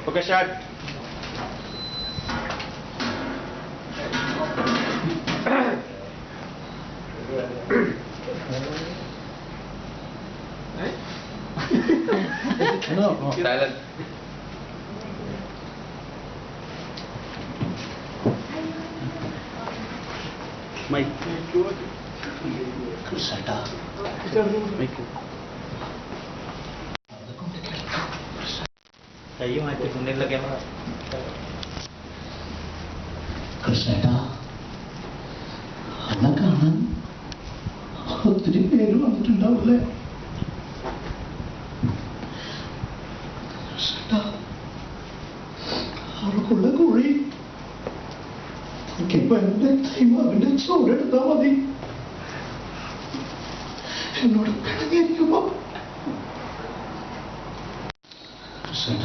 Okay, start. No. Silent. Mike. Krishna. Mike. Kayo mati kunin lagi apa? Krishna. Anak kanan. ഒത്തിരി പേര് വന്നിട്ടുണ്ടാവില്ലേ? അവർക്കുള്ള കുഴി എനിക്കിപ്പോ എന്റെ അവന്റെ ചോരെടുത്താ മതി. എന്നോട് പിണങ്ങിയിരിക്കുമ്പോ കൃഷ്ണ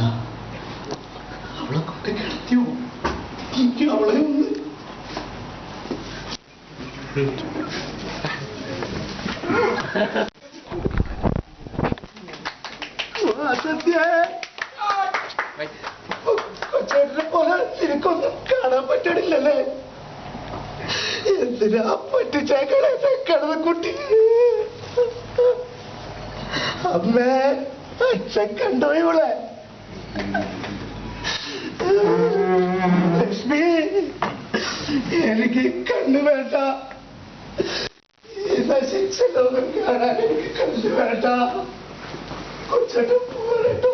അവളെ കൊണ്ട് കിടത്തിയോ? എനിക്ക് അവളെ ഒന്ന് ചേട്ടനെ പോലെ നിനക്കൊന്നും കാണാൻ പറ്റണില്ലല്ലേ? എന്തിനാ പറ്റിച്ചേക്കളെ കടന്ന കുട്ടി? അമ്മേ, അച്ഛൻ കണ്ടോ ഇവളെ? ലക്ഷ്മി, എനിക്ക് കണ്ണു വേണ്ട. ഈ നശിച്ച ലോകം കാണാൻ എനിക്ക് കണ്ണു വേണ്ട. കൊച്ചേട്ടൻ പോരട്ടോ.